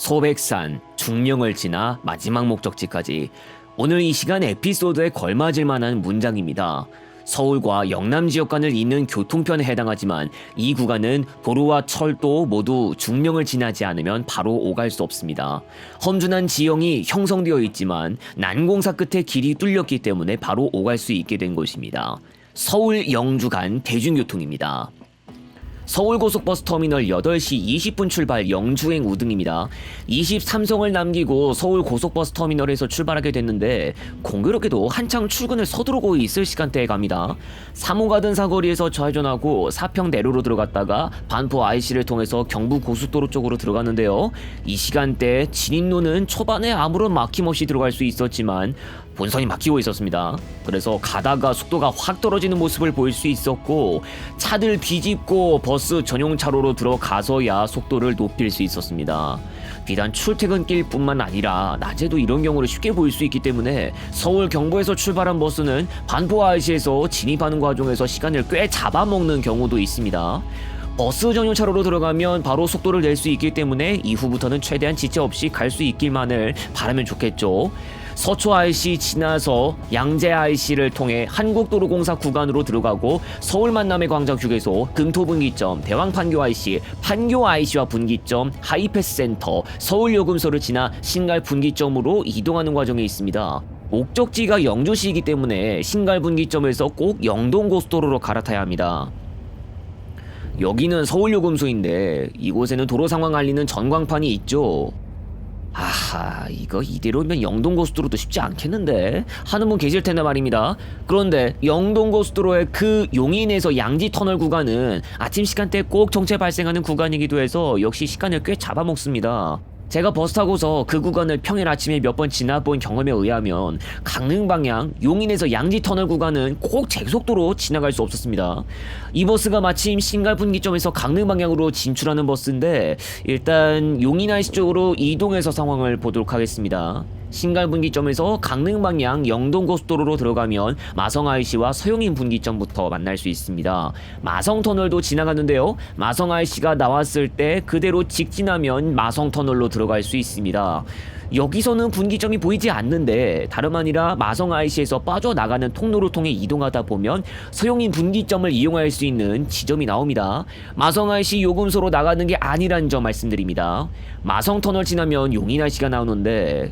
소백산, 중령을 지나 마지막 목적지까지. 오늘 이 시간 에피소드에 걸맞을 만한 문장입니다. 서울과 영남 지역간을 잇는 교통편에 해당하지만 이 구간은 도로와 철도 모두 중령을 지나지 않으면 바로 오갈 수 없습니다. 험준한 지형이 형성되어 있지만 난공사 끝에 길이 뚫렸기 때문에 바로 오갈 수 있게 된 곳입니다. 서울 영주 간 대중교통입니다. 서울고속버스터미널 8시 20분 출발 영주행 우등입니다. 23성을 남기고 서울고속버스터미널에서 출발하게 됐는데 공교롭게도 한창 출근을 서두르고 있을 시간대에 갑니다. 3호 가든 사거리에서 좌회전하고 사평대로로 들어갔다가 반포 IC를 통해서 경부고속도로 쪽으로 들어갔는데요. 이 시간대 진입로는 초반에 아무런 막힘 없이 들어갈 수 있었지만 본선이 막히고 있었습니다. 그래서 가다가 속도가 확 떨어지는 모습을 보일 수 있었고 차들 비집고 버스 전용 차로로 들어가서야 속도를 높일 수 있었습니다. 비단 출퇴근길뿐만 아니라 낮에도 이런 경우를 쉽게 보일 수 있기 때문에 서울 경부에서 출발한 버스는 반포 IC에서 진입하는 과정에서 시간을 꽤 잡아먹는 경우도 있습니다. 버스 전용 차로로 들어가면 바로 속도를 낼 수 있기 때문에 이후부터는 최대한 지체 없이 갈 수 있기만을 바라면 좋겠죠. 서초 IC 지나서 양재 IC를 통해 한국도로공사 구간으로 들어가고 서울 만남의 광장 휴게소, 금토분기점, 대왕판교 IC, 판교 IC와 분기점, 하이패스 센터, 서울요금소를 지나 신갈 분기점으로 이동하는 과정에 있습니다. 목적지가 영주시이기 때문에 신갈 분기점에서 꼭 영동고속도로로 갈아타야 합니다. 여기는 서울요금소인데 이곳에는 도로 상황 알리는 전광판이 있죠. 아하, 이거 이대로면 영동고속도로도 쉽지 않겠는데 하는 분 계실 텐데 말입니다. 그런데 영동고속도로의 그 용인에서 양지터널 구간은 아침 시간대 꼭 정체 발생하는 구간이기도 해서 역시 시간을 꽤 잡아먹습니다. 제가 버스 타고서 그 구간을 평일 아침에 몇 번 지나본 경험에 의하면 강릉 방향 용인에서 양지터널 구간은 꼭 제속도로 지나갈 수 없었습니다. 이 버스가 마침 신갈 분기점에서 강릉 방향으로 진출하는 버스인데 일단 용인 IC 쪽으로 이동해서 상황을 보도록 하겠습니다. 신갈 분기점에서 강릉 방향 영동고속도로로 들어가면 마성 IC와 서용인 분기점부터 만날 수 있습니다. 마성터널도 지나가는데요. 마성 IC가 나왔을 때 그대로 직진하면 마성터널로 들어갈 수 있습니다. 여기서는 분기점이 보이지 않는데 다름 아니라 마성 IC에서 빠져나가는 통로를 통해 이동하다 보면 서용인 분기점을 이용할 수 있는 지점이 나옵니다. 마성 IC 요금소로 나가는 게 아니란 점 말씀드립니다. 마성터널 지나면 용인 IC가 나오는데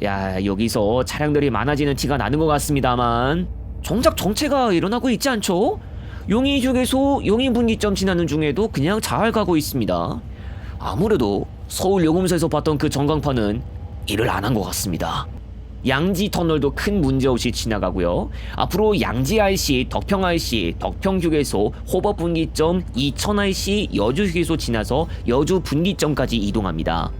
야, 여기서 차량들이 많아지는 티가 나는 것 같습니다만 정작 정체가 일어나고 있지 않죠? 용인 휴게소 용인 분기점 지나는 중에도 그냥 잘 가고 있습니다. 아무래도 서울 요금소에서 봤던 그 전광판은 일을 안 한 것 같습니다. 양지 터널도 큰 문제 없이 지나가고요. 앞으로 양지 IC, 덕평 IC, 덕평 휴게소, 호법 분기점, 이천 IC, 여주 휴게소 지나서 여주 분기점까지 이동합니다.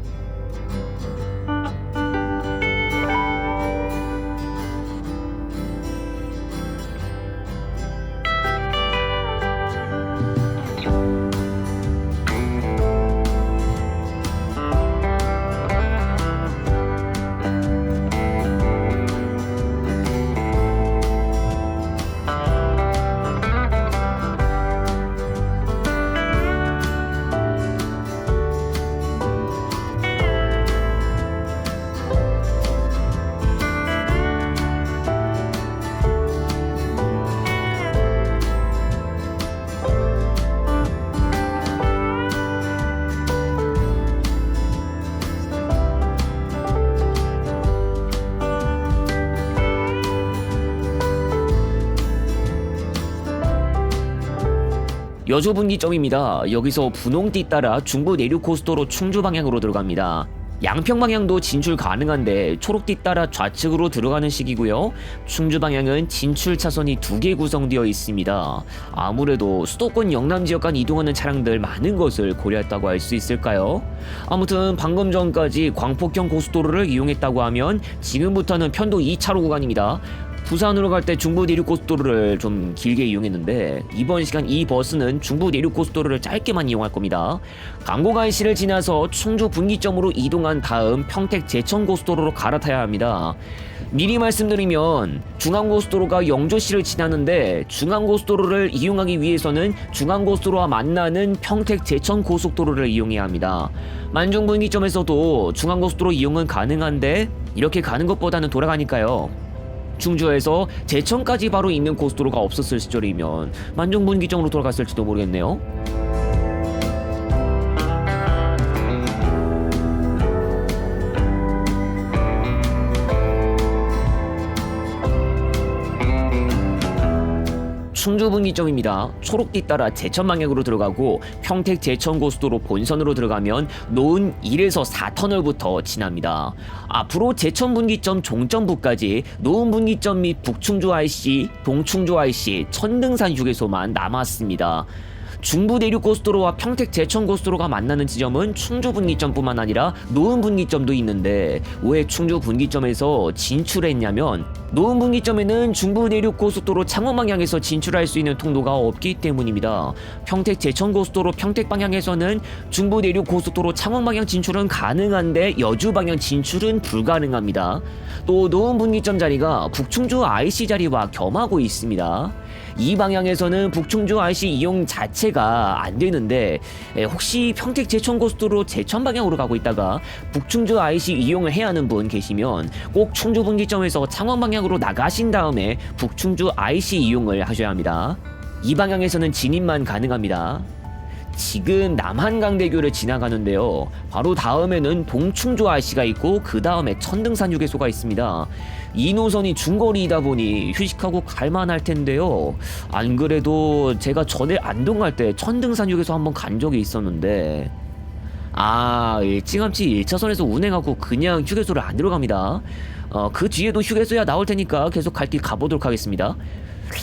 여주 분기점입니다. 여기서 분홍띠 따라 중부 내륙고속도로 충주 방향으로 들어갑니다. 양평 방향도 진출 가능한데 초록띠 따라 좌측으로 들어가는 식이고요. 충주 방향은 진출 차선이 2개 구성되어 있습니다. 아무래도 수도권 영남 지역 간 이동하는 차량들 많은 것을 고려했다고 할 수 있을까요? 아무튼 방금 전까지 광폭형 고속도로를 이용했다고 하면 지금부터는 편도 2차로 구간입니다. 부산으로 갈 때 중부 내륙고속도로를 좀 길게 이용했는데 이번 시간 이 버스는 중부 내륙고속도로를 짧게만 이용할 겁니다. 강곡 IC를 지나서 충주 분기점으로 이동한 다음 평택 제천고속도로로 갈아타야 합니다. 미리 말씀드리면 중앙고속도로가 영주시를 지나는데 중앙고속도로를 이용하기 위해서는 중앙고속도로와 만나는 평택 제천 고속도로를 이용해야 합니다. 만중분기점에서도 중앙고속도로 이용은 가능한데 이렇게 가는 것보다는 돌아가니까요. 충주에서 제천까지 바로 있는 고속도로가 없었을 시절이면 만중분기점으로 돌아갔을지도 모르겠네요. 충주 분기점입니다. 초록띠 따라 제천 방향으로 들어가고 평택 제천 고속도로 본선으로 들어가면 노은 1에서 4터널부터 지납니다. 앞으로 제천 분기점 종점부까지 노은 분기점 및 북충주 IC, 동충주 IC, 천등산 휴게소만 남았습니다. 중부 내륙 고속도로와 평택 제천 고속도로가 만나는 지점은 충주 분기점뿐만 아니라 노은 분기점도 있는데 왜 충주 분기점에서 진출했냐면 노은 분기점에는 중부 내륙 고속도로 창원 방향에서 진출할 수 있는 통로가 없기 때문입니다. 평택 제천 고속도로 평택 방향에서는 중부 내륙 고속도로 창원 방향 진출은 가능한데 여주 방향 진출은 불가능합니다. 또 노은 분기점 자리가 북충주 IC 자리와 겸하고 있습니다. 이 방향에서는 북충주 IC 이용 자체가 안 되는데 혹시 평택 제천 고속도로 제천 방향으로 가고 있다가 북충주 IC 이용을 해야 하는 분 계시면 꼭 충주 분기점에서 창원 방향으로 나가신 다음에 북충주 IC 이용을 하셔야 합니다. 이 방향에서는 진입만 가능합니다. 지금 남한강대교를 지나가는데요. 바로 다음에는 동충주 IC가 있고 그 다음에 천등산 휴게소가 있습니다. 이 노선이 중거리이다 보니 휴식하고 갈만할 텐데요. 안 그래도 제가 전에 안동 갈 때 천등산 휴게소 한번 간 적이 있었는데 일찌감치 1차선에서 운행하고 그냥 휴게소를 안 들어갑니다. 그 뒤에도 휴게소야 나올 테니까 계속 갈 길 가보도록 하겠습니다.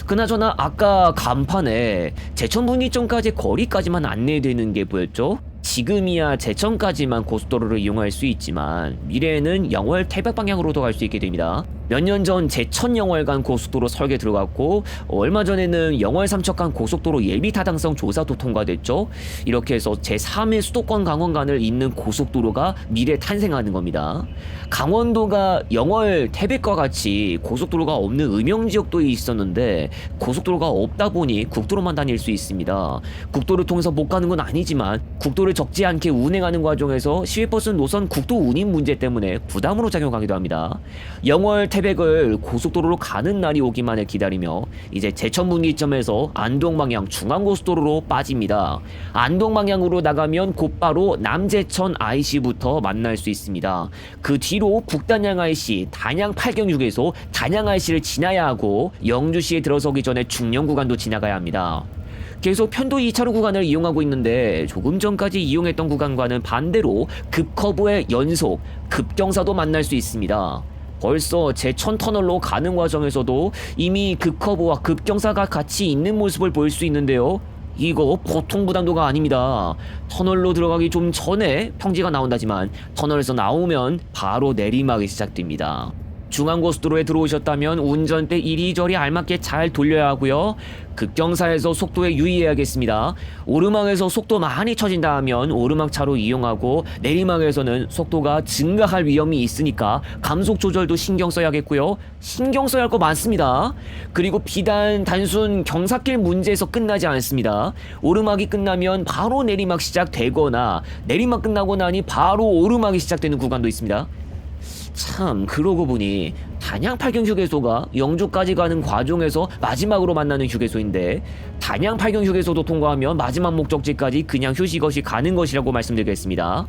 그나저나 아까 간판에 제천 분기점까지 거리까지만 안내되는 게 보였죠? 지금이야 제천까지만 고속도로를 이용할 수 있지만 미래에는 영월 태백 방향으로도 갈 수 있게 됩니다. 몇 년 전 제천 영월 간 고속도로 설계 들어갔고 얼마 전에는 영월 삼척 간 고속도로 예비 타당성 조사도 통과됐죠. 이렇게 해서 제3의 수도권 강원간을 잇는 고속도로가 미래 탄생하는 겁니다. 강원도가 영월 태백과 같이 고속도로가 없는 음영지역도 있었는데 고속도로가 없다 보니 국도로만 다닐 수 있습니다. 국도를 통해서 못 가는 건 아니지만 국도를 적지 않게 운행하는 과정에서 시외버스 노선 국도 운임 문제 때문에 부담으로 작용하기도 합니다. 영월 태백을 고속도로로 가는 날이 오기만을 기다리며 이제 제천 분기점에서 안동 방향 중앙고속도로로 빠집니다. 안동 방향으로 나가면 곧바로 남제천 IC부터 만날 수 있습니다. 그 뒤로 북단양 IC, 단양 팔경 휴게소, 단양 IC를 지나야 하고 영주시에 들어서기 전에 중령 구간도 지나가야 합니다. 계속 편도 2차로 구간을 이용하고 있는데 조금 전까지 이용했던 구간과는 반대로 급커브의 연속, 급경사도 만날 수 있습니다. 벌써 제천 터널로 가는 과정에서도 이미 급커브와 급경사가 같이 있는 모습을 볼 수 있는데요. 이거 보통 부담도가 아닙니다. 터널로 들어가기 좀 전에 평지가 나온다지만 터널에서 나오면 바로 내리막이 시작됩니다. 중앙고속도로에 들어오셨다면 운전대 이리저리 알맞게 잘 돌려야 하고요. 급경사에서 속도에 유의해야겠습니다. 오르막에서 속도 많이 처진다 하면 오르막차로 이용하고 내리막에서는 속도가 증가할 위험이 있으니까 감속 조절도 신경 써야겠고요. 신경 써야 할 거 많습니다. 그리고 비단 단순 경사길 문제에서 끝나지 않습니다. 오르막이 끝나면 바로 내리막 시작되거나 내리막 끝나고 나니 바로 오르막이 시작되는 구간도 있습니다. 참 그러고 보니 단양 팔경 휴게소가 영주까지 가는 과정에서 마지막으로 만나는 휴게소인데 단양 팔경 휴게소도 통과하면 마지막 목적지까지 그냥 휴식 없이 가는 것이라고 말씀드리겠습니다.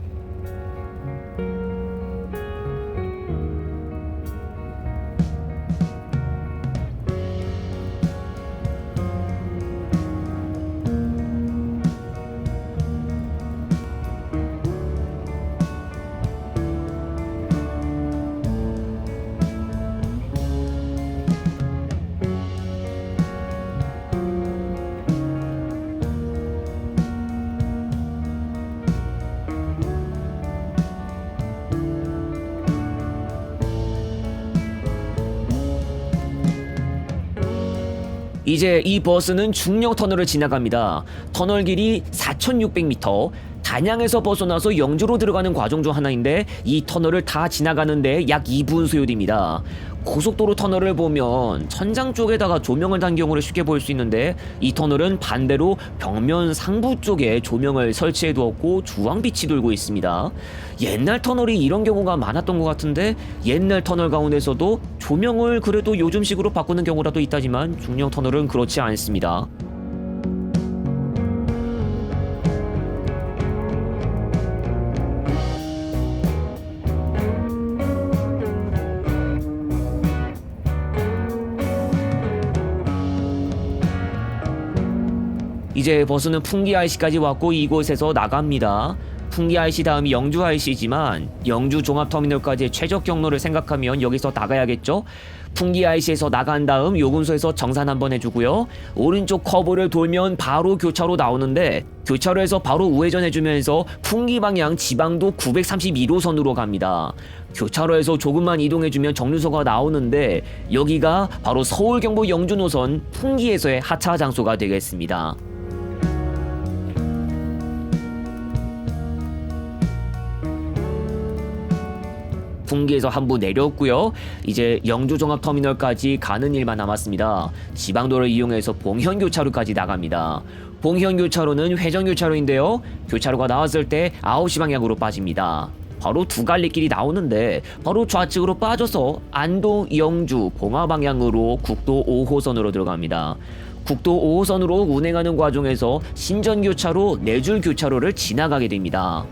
이제 이 버스는 중령 터널을 지나갑니다. 터널 길이 4,600m, 단양에서 벗어나서 영주로 들어가는 과정 중 하나인데 이 터널을 다 지나가는데 약 2분 소요됩니다. 고속도로 터널을 보면 천장 쪽에다가 조명을 단 경우를 쉽게 볼 수 있는데 이 터널은 반대로 벽면 상부 쪽에 조명을 설치해 두었고 주황빛이 돌고 있습니다. 옛날 터널이 이런 경우가 많았던 것 같은데 옛날 터널 가운데서도 조명을 그래도 요즘식으로 바꾸는 경우라도 있다지만 중령 터널은 그렇지 않습니다. 이제 버스는 풍기 IC까지 왔고 이곳에서 나갑니다. 풍기 IC 다음이 영주 IC지만 영주 종합터미널까지의 최적 경로를 생각하면 여기서 나가야겠죠? 풍기 IC에서 나간 다음 요금소에서 정산 한번 해주고요. 오른쪽 커브를 돌면 바로 교차로 나오는데 교차로에서 바로 우회전해주면서 풍기 방향 지방도 931호선으로 갑니다. 교차로에서 조금만 이동해주면 정류소가 나오는데 여기가 바로 서울 경부 영주 노선 풍기에서의 하차 장소가 되겠습니다. 풍기에서 한부 내렸고요. 이제 영주 종합터미널까지 가는 일만 남았습니다. 지방도를 이용해서 봉현교차로까지 나갑니다. 봉현교차로는 회전교차로인데요. 교차로가 나왔을 때 9시 방향으로 빠집니다. 바로 두 갈래 길이 나오는데 바로 좌측으로 빠져서 안동, 영주, 봉화 방향으로 국도 5호선으로 들어갑니다. 국도 5호선으로 운행하는 과정에서 신전교차로, 내줄교차로를 지나가게 됩니다.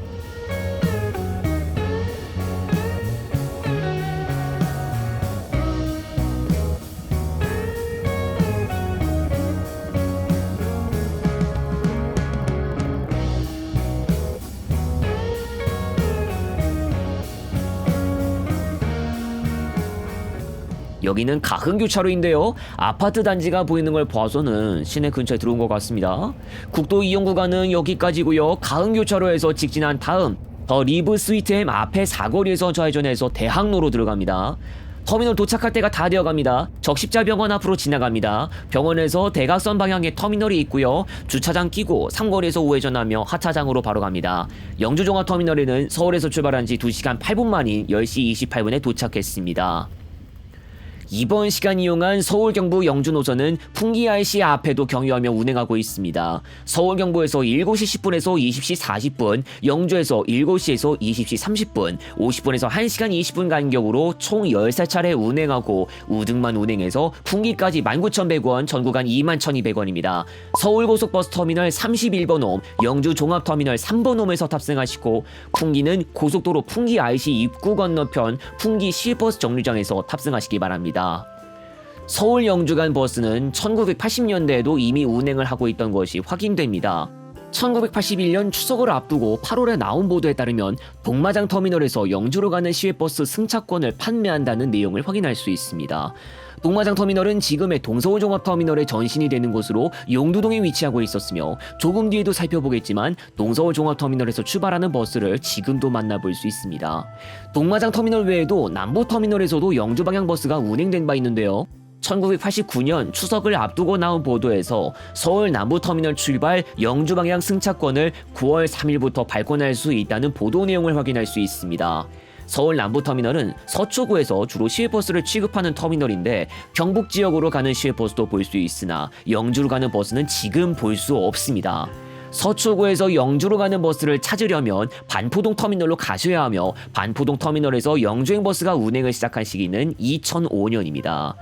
여기는 가흥교차로인데요. 아파트 단지가 보이는 걸 봐서는 시내 근처에 들어온 것 같습니다. 국도 이용 구간은 여기까지고요. 가흥교차로에서 직진한 다음 더 리브 스위트햄 앞에 사거리에서 좌회전해서 대학로로 들어갑니다. 터미널 도착할 때가 다 되어갑니다. 적십자병원 앞으로 지나갑니다. 병원에서 대각선 방향에 터미널이 있고요. 주차장 끼고 삼거리에서 우회전하며 하차장으로 바로 갑니다. 영주종합터미널에는 서울에서 출발한 지 2시간 8분 만인 10시 28분에 도착했습니다. 이번 시간 이용한 서울 경부 영주 노선은 풍기 IC 앞에도 경유하며 운행하고 있습니다. 서울 경부에서 7시 10분에서 20시 40분, 영주에서 7시에서 20시 30분, 50분에서 1시간 20분 간격으로 총 13차례 운행하고 우등만 운행해서 풍기까지 19,100원, 전 구간 21,200원입니다. 서울 고속버스 터미널 31번 홈, 영주 종합터미널 3번 홈에서 탑승하시고 풍기는 고속도로 풍기 IC 입구 건너편 풍기 시외버스 정류장에서 탑승하시기 바랍니다. 서울 영주 간 버스는 1980년대에도 이미 운행을 하고 있던 것이 확인됩니다. 1981년 추석을 앞두고 8월에 나온 보도에 따르면 동마장 터미널에서 영주로 가는 시외버스 승차권을 판매한다는 내용을 확인할 수 있습니다. 동마장 터미널은 지금의 동서울 종합터미널의 전신이 되는 곳으로 용두동에 위치하고 있었으며 조금 뒤에도 살펴보겠지만 동서울 종합터미널에서 출발하는 버스를 지금도 만나볼 수 있습니다. 동마장 터미널 외에도 남부터미널에서도 영주 방향 버스가 운행된 바 있는데요. 1989년 추석을 앞두고 나온 보도에서 서울 남부터미널 출발 영주 방향 승차권을 9월 3일부터 발권할 수 있다는 보도 내용을 확인할 수 있습니다. 서울 남부터미널은 서초구에서 주로 시외버스를 취급하는 터미널인데 경북 지역으로 가는 시외버스도 볼 수 있으나 영주로 가는 버스는 지금 볼 수 없습니다. 서초구에서 영주로 가는 버스를 찾으려면 반포동 터미널로 가셔야 하며 반포동 터미널에서 영주행 버스가 운행을 시작한 시기는 2005년입니다.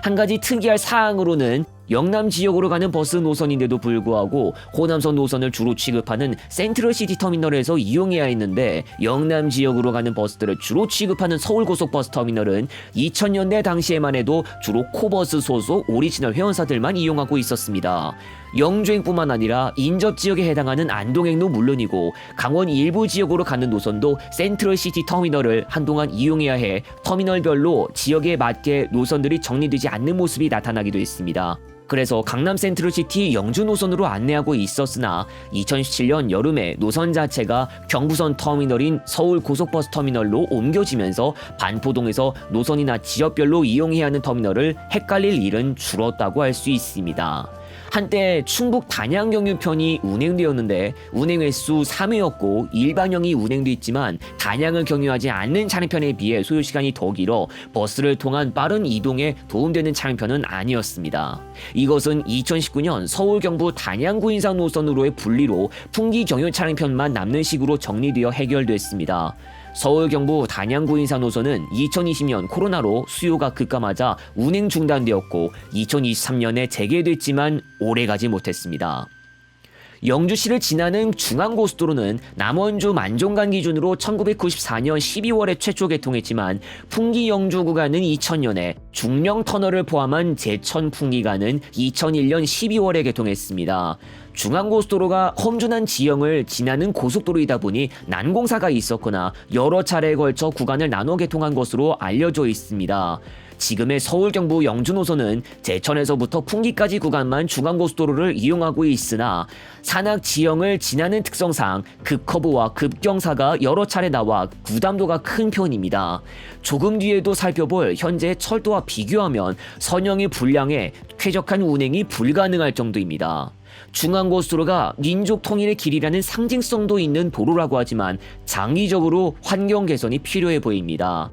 한 가지 특이할 사항으로는 영남 지역으로 가는 버스 노선인데도 불구하고 호남선 노선을 주로 취급하는 센트럴시티 터미널에서 이용해야 했는데 영남 지역으로 가는 버스들을 주로 취급하는 서울고속버스 터미널은 2000년대 당시에만 해도 주로 코버스 소속 오리지널 회원사들만 이용하고 있었습니다. 영주행뿐만 아니라 인접 지역에 해당하는 안동행도 물론이고 강원 일부 지역으로 가는 노선도 센트럴시티 터미널을 한동안 이용해야 해 터미널별로 지역에 맞게 노선들이 정리되지 않는 모습이 나타나기도 했습니다. 그래서 강남 센트럴시티 영주 노선으로 안내하고 있었으나 2017년 여름에 노선 자체가 경부선 터미널인 서울 고속버스 터미널로 옮겨지면서 반포동에서 노선이나 지역별로 이용해야 하는 터미널을 헷갈릴 일은 줄었다고 할 수 있습니다. 한때 충북 단양 경유편이 운행되었는데 운행 횟수 3회였고 일반형이 운행돼 있지만 단양을 경유하지 않는 차량편에 비해 소요 시간이 더 길어 버스를 통한 빠른 이동에 도움되는 차량편은 아니었습니다. 이것은 2019년 서울 경부 단양구 인상 노선으로의 분리로 풍기 경유 차량편만 남는 식으로 정리되어 해결됐습니다. 서울 경부 단양구 인사 노선은 2020년 코로나로 수요가 급감하자 운행 중단되었고 2023년에 재개됐지만 오래가지 못했습니다. 영주시를 지나는 중앙고속도로는 남원주 만종간 기준으로 1994년 12월에 최초 개통했지만 풍기 영주 구간은 2000년에 중령터널을 포함한 제천 풍기간은 2001년 12월에 개통했습니다. 중앙고속도로가 험준한 지형을 지나는 고속도로이다 보니 난공사가 있었거나 여러 차례에 걸쳐 구간을 나눠 개통한 것으로 알려져 있습니다. 지금의 서울 경부 영주 노선은 제천에서부터 풍기까지 구간만 중앙고속도로를 이용하고 있으나 산악 지형을 지나는 특성상 급커브와 급경사가 여러 차례 나와 부담도가 큰 편입니다. 조금 뒤에도 살펴볼 현재 철도와 비교하면 선형의 불량에 쾌적한 운행이 불가능할 정도입니다. 중앙고속도로가 민족 통일의 길이라는 상징성도 있는 도로라고 하지만 장기적으로 환경 개선이 필요해 보입니다.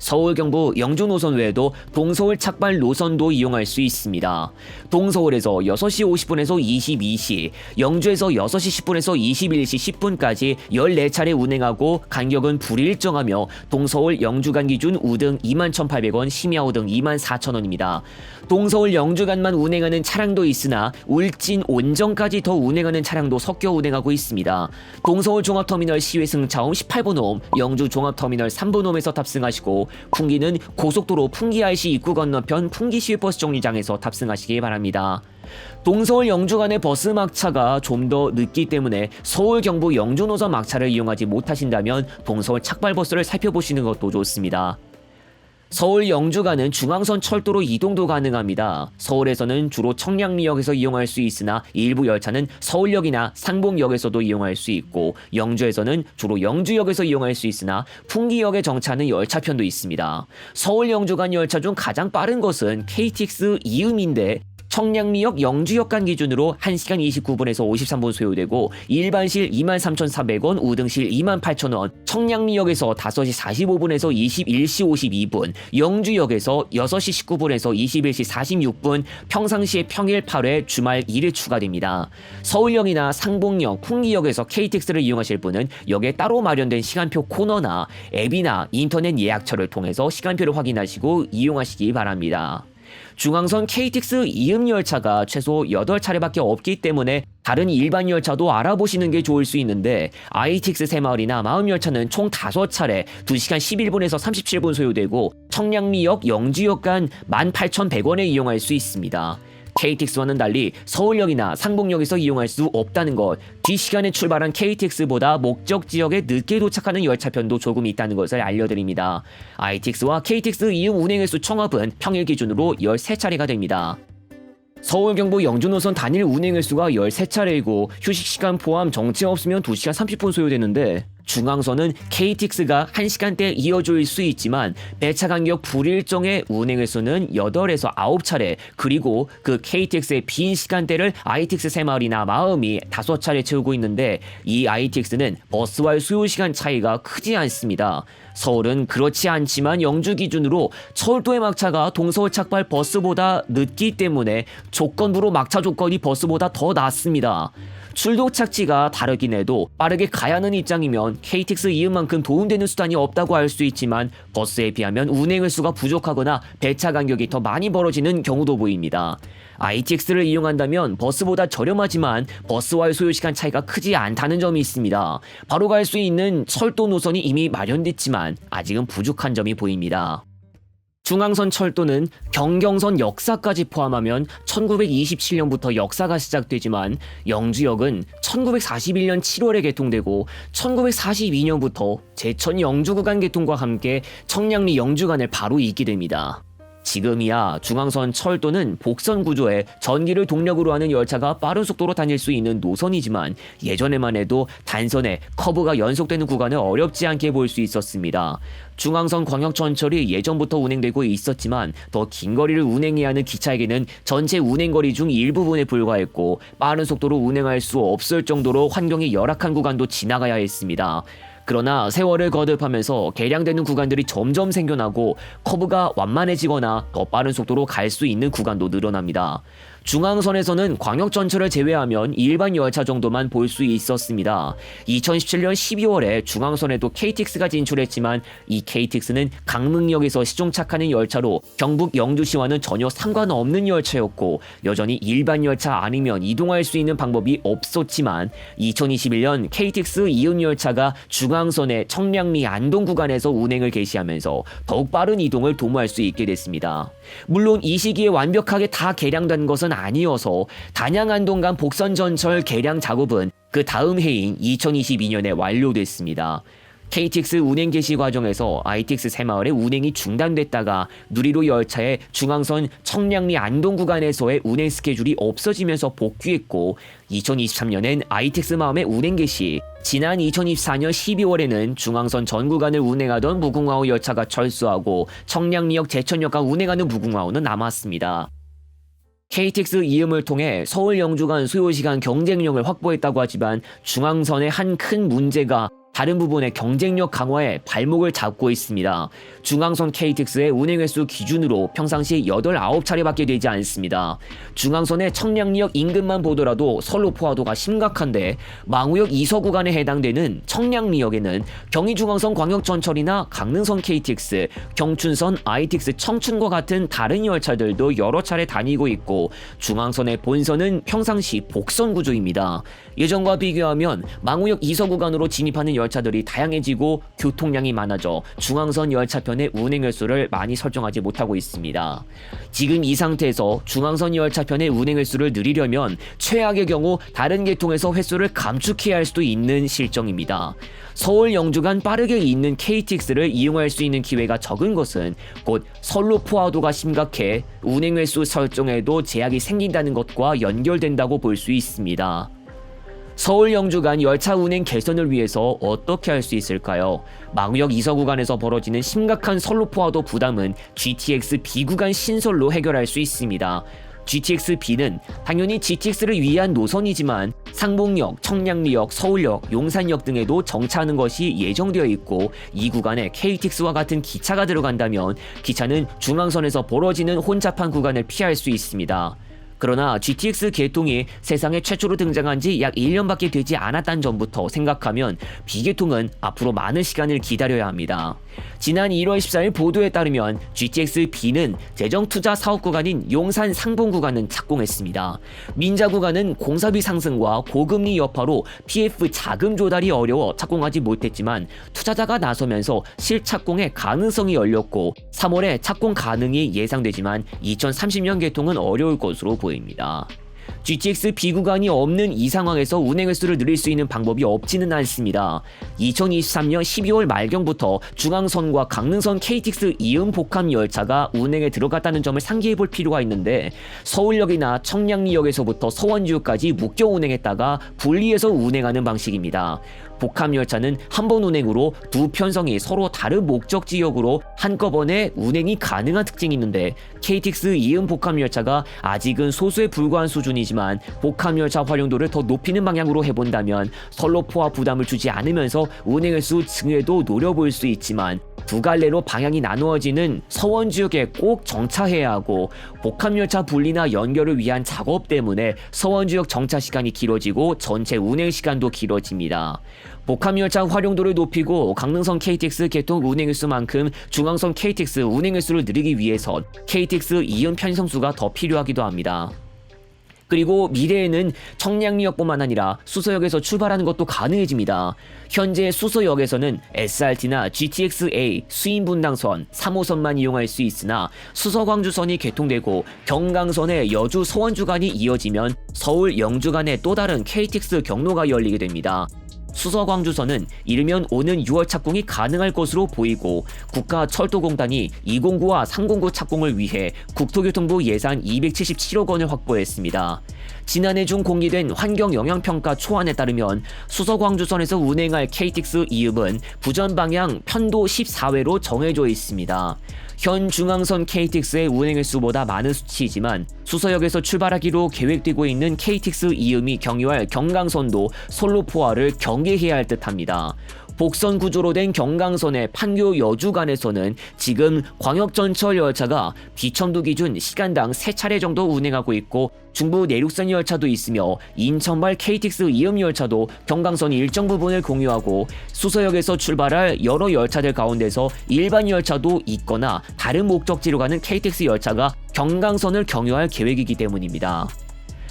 서울 경부 영주 노선 외에도 동서울 착발 노선도 이용할 수 있습니다. 동서울에서 6시 50분에서 22시, 영주에서 6시 10분에서 21시 10분까지 14차례 운행하고 간격은 불일정하며 동서울 영주간 기준 우등 21,800원, 심야우등 24,000원입니다. 동서울 영주간만 운행하는 차량도 있으나 울진 온정까지 더 운행하는 차량도 섞여 운행하고 있습니다. 동서울 종합터미널 시외 승차홈 18번홈, 영주 종합터미널 3번홈에서 탑승하시고 풍기는 고속도로 풍기 IC 입구 건너편 풍기 시외버스 정류장에서 탑승하시기 바랍니다. 동서울 영주 간의 버스 막차가 좀 더 늦기 때문에 서울 경부 영주 노선 막차를 이용하지 못하신다면 동서울 착발버스를 살펴보시는 것도 좋습니다. 서울 영주간은 중앙선 철도로 이동도 가능합니다. 서울에서는 주로 청량리역에서 이용할 수 있으나 일부 열차는 서울역이나 상봉역에서도 이용할 수 있고 영주에서는 주로 영주역에서 이용할 수 있으나 풍기역에 정차하는 열차편도 있습니다. 서울 영주간 열차 중 가장 빠른 것은 KTX 이음인데 청량리역 영주역 간 기준으로 1시간 29분에서 53분 소요되고 일반실 23,400원, 우등실 28,000원, 청량리역에서 5시 45분에서 21시 52분, 영주역에서 6시 19분에서 21시 46분, 평상시에 평일 8회, 주말 1회 추가됩니다. 서울역이나 상봉역, 풍기역에서 KTX를 이용하실 분은 역에 따로 마련된 시간표 코너나 앱이나 인터넷 예약처를 통해서 시간표를 확인하시고 이용하시기 바랍니다. 중앙선 KTX 이음 열차가 최소 8차례밖에 없기 때문에 다른 일반 열차도 알아보시는 게 좋을 수 있는데 ITX 새마을이나 마음 열차는 총 5차례 2시간 11분에서 37분 소요되고 청량리역, 영주역 간 18,100원에 이용할 수 있습니다. KTX와는 달리 서울역이나 상봉역에서 이용할 수 없다는 것, 뒷시간에 출발한 KTX보다 목적 지역에 늦게 도착하는 열차편도 조금 있다는 것을 알려드립니다. ITX와 KTX 이음 운행 횟수 총합은 평일 기준으로 13차례가 됩니다. 서울 경부 영주 노선 단일 운행 횟수가 13차례이고 휴식시간 포함 정체 없으면 2시간 30분 소요되는데 중앙선은 KTX가 1시간대 이어질 수 있지만 배차 간격 불일정의 운행 횟수는 8에서 9차례 그리고 그 KTX의 빈 시간대를 ITX 새마을이나 마음이 5차례 채우고 있는데 이 ITX는 버스와의 소요시간 차이가 크지 않습니다. 서울은 그렇지 않지만 영주 기준으로 철도의 막차가 동서울 착발 버스보다 늦기 때문에 조건부로 막차 조건이 버스보다 더 낮습니다. 출도 착지가 다르긴 해도 빠르게 가야 하는 입장이면 KTX 이음만큼 도움되는 수단이 없다고 할 수 있지만 버스에 비하면 운행 횟수가 부족하거나 배차 간격이 더 많이 벌어지는 경우도 보입니다. ITX를 이용한다면 버스보다 저렴하지만 버스와의 소요시간 차이가 크지 않다는 점이 있습니다. 바로 갈 수 있는 철도 노선이 이미 마련됐지만 아직은 부족한 점이 보입니다. 중앙선 철도는 경경선 역사까지 포함하면 1927년부터 역사가 시작되지만 영주역은 1941년 7월에 개통되고 1942년부터 제천 영주 구간 개통과 함께 청량리 영주간을 바로 잇게 됩니다. 지금이야 중앙선 철도는 복선 구조에 전기를 동력으로 하는 열차가 빠른 속도로 다닐 수 있는 노선이지만 예전에만 해도 단선에 커브가 연속되는 구간을 어렵지 않게 볼 수 있었습니다. 중앙선 광역전철이 예전부터 운행되고 있었지만 더 긴 거리를 운행해야 하는 기차에게는 전체 운행거리 중 일부분에 불과했고 빠른 속도로 운행할 수 없을 정도로 환경이 열악한 구간도 지나가야 했습니다. 그러나 세월을 거듭하면서 개량되는 구간들이 점점 생겨나고 커브가 완만해지거나 더 빠른 속도로 갈 수 있는 구간도 늘어납니다. 중앙선에서는 광역전철을 제외하면 일반 열차 정도만 볼 수 있었습니다. 2017년 12월에 중앙선에도 KTX가 진출했지만 이 KTX는 강릉역에서 시종착하는 열차로 경북 영주시와는 전혀 상관없는 열차였고 여전히 일반 열차 아니면 이동할 수 있는 방법이 없었지만 2021년 KTX 이은 열차가 중앙선의 청량리 안동 구간에서 운행을 개시하면서 더욱 빠른 이동을 도모할 수 있게 됐습니다. 물론 이 시기에 완벽하게 다 개량된 것은 아니어서 단양 안동 간 복선 전철 개량 작업은 그 다음 해인 2022년에 완료됐습니다. KTX 운행 개시 과정에서 ITX 새마을의 운행이 중단됐다가 누리로 열차의 중앙선 청량리 안동 구간에서의 운행 스케줄이 없어지면서 복귀했고 2023년엔 ITX 마음의 운행 개시, 지난 2024년 12월에는 중앙선 전 구간을 운행하던 무궁화호 열차가 철수하고 청량리역 제천역과 운행하는 무궁화호는 남았습니다. KTX 이음을 통해 서울 영주 간 소요시간 경쟁력을 확보했다고 하지만 중앙선의 한 큰 문제가 다른 부분의 경쟁력 강화에 발목을 잡고 있습니다. 중앙선 KTX의 운행 횟수 기준으로 평상시 8, 9차례밖에 되지 않습니다. 중앙선의 청량리역 인근만 보더라도 선로 포화도가 심각한데 망우역 2서 구간에 해당되는 청량리역에는 경의중앙선 광역전철이나 강릉선 KTX, 경춘선 ITX 청춘과 같은 다른 열차들도 여러 차례 다니고 있고 중앙선의 본선은 평상시 복선 구조입니다. 예전과 비교하면 망우역 2서 구간으로 진입하는 열차들이 다양해지고 교통량이 많아져 중앙선 열차편의 운행 횟수를 많이 설정하지 못하고 있습니다. 지금 이 상태에서 중앙선 열차편의 운행 횟수를 늘리려면 최악의 경우 다른 계통에서 횟수를 감축해야 할 수도 있는 실정입니다. 서울 영주 간 빠르게 잇는 KTX를 이용할 수 있는 기회가 적은 것은 곧 선로 포화도가 심각해 운행 횟수 설정에도 제약이 생긴다는 것과 연결된다고 볼 수 있습니다. 서울 영주 간 열차 운행 개선을 위해서 어떻게 할 수 있을까요? 망우역 2서 구간에서 벌어지는 심각한 선로 포화도 부담은 GTX B 구간 신설로 해결할 수 있습니다. GTX B는 당연히 GTX를 위한 노선이지만 상봉역, 청량리역, 서울역, 용산역 등에도 정차하는 것이 예정되어 있고 이 구간에 KTX와 같은 기차가 들어간다면 기차는 중앙선에서 벌어지는 혼잡한 구간을 피할 수 있습니다. 그러나 GTX 개통이 세상에 최초로 등장한 지 약 1년밖에 되지 않았다는 점부터 생각하면 B계통은 앞으로 많은 시간을 기다려야 합니다. 지난 1월 14일 보도에 따르면 GTX B는 재정투자 사업 구간인 용산 상봉 구간은 착공했습니다. 민자 구간은 공사비 상승과 고금리 여파로 PF 자금 조달이 어려워 착공하지 못했지만 투자자가 나서면서 실착공의 가능성이 열렸고 3월에 착공 가능이 예상되지만 2030년 개통은 어려울 것으로 보입니다. GTX B 구간이 없는 이 상황에서 운행 횟수를 늘릴 수 있는 방법이 없지는 않습니다. 2023년 12월 말경부터 중앙선과 강릉선 KTX 이음 복합 열차가 운행에 들어갔다는 점을 상기해 볼 필요가 있는데 서울역이나 청량리역에서부터 서원지역까지 묶여 운행했다가 분리해서 운행하는 방식입니다. 복합 열차는 한 번 운행으로 두 편성이 서로 다른 목적 지역으로 한꺼번에 운행이 가능한 특징이 있는데 KTX 이음 복합 열차가 아직은 소수에 불과한 수준이지만 복합 열차 활용도를 더 높이는 방향으로 해본다면 선로 포화 부담을 주지 않으면서 운행 횟수 증에도 노려볼 수 있지만 두 갈래로 방향이 나누어지는 서원 지역에 꼭 정차해야 하고 복합 열차 분리나 연결을 위한 작업 때문에 서원 지역 정차 시간이 길어지고 전체 운행 시간도 길어집니다. 복합 열차 활용도를 높이고 강릉선 KTX 개통 운행 횟수만큼 중앙선 KTX 운행 횟수를 늘리기 위해선 KTX 이음 편성수가 더 필요하기도 합니다. 그리고 미래에는 청량리역뿐만 아니라 수서역에서 출발하는 것도 가능해집니다. 현재 수서역에서는 SRT나 GTX-A 수인분당선 3호선만 이용할 수 있으나 수서광주선이 개통되고 경강선의 여주 서원주 간이 이어지면 서울 영주 간의 또 다른 KTX 경로가 열리게 됩니다. 수서광주선은 이르면 오는 6월 착공이 가능할 것으로 보이고 국가철도공단이 209와 309 착공을 위해 국토교통부 예산 277억 원을 확보했습니다. 지난해 중 공개된 환경영향평가 초안에 따르면 수서광주선에서 운행할 KTX 이음은 부전 방향 편도 14회로 정해져 있습니다. 현 중앙선 KTX의 운행 횟수보다 많은 수치이지만 수서역에서 출발하기로 계획되고 있는 KTX 이음이 경유할 경강선도 솔로포화를 경계해야 할 듯합니다. 복선 구조로 된 경강선의 판교 여주 간에서는 지금 광역전철 열차가 비천도 기준 시간당 3차례 정도 운행하고 있고 중부 내륙선 열차도 있으며 인천발 KTX 이음 열차도 경강선 일정 부분을 공유하고 수서역에서 출발할 여러 열차들 가운데서 일반 열차도 있거나 다른 목적지로 가는 KTX 열차가 경강선을 경유할 계획이기 때문입니다.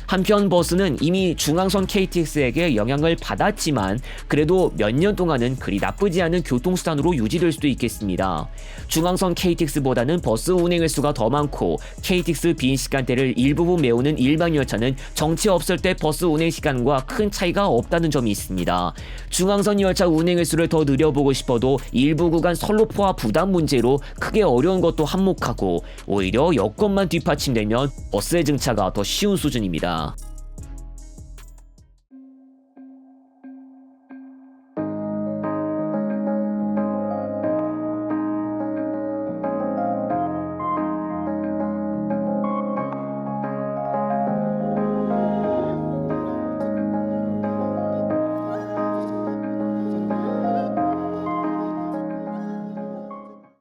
한편 버스는 이미 중앙선 KTX에게 영향을 받았지만 그래도 몇 년 동안은 그리 나쁘지 않은 교통수단으로 유지될 수도 있겠습니다. 중앙선 KTX보다는 버스 운행 횟수가 더 많고 KTX 빈 시간대를 일부분 메우는 일반 열차는 정체 없을 때 버스 운행 시간과 큰 차이가 없다는 점이 있습니다. 중앙선 열차 운행 횟수를 더 늘려보고 싶어도 일부 구간 선로포화 부담 문제로 크게 어려운 것도 한몫하고 오히려 여건만 뒷받침되면 버스의 증차가 더 쉬운 수준입니다.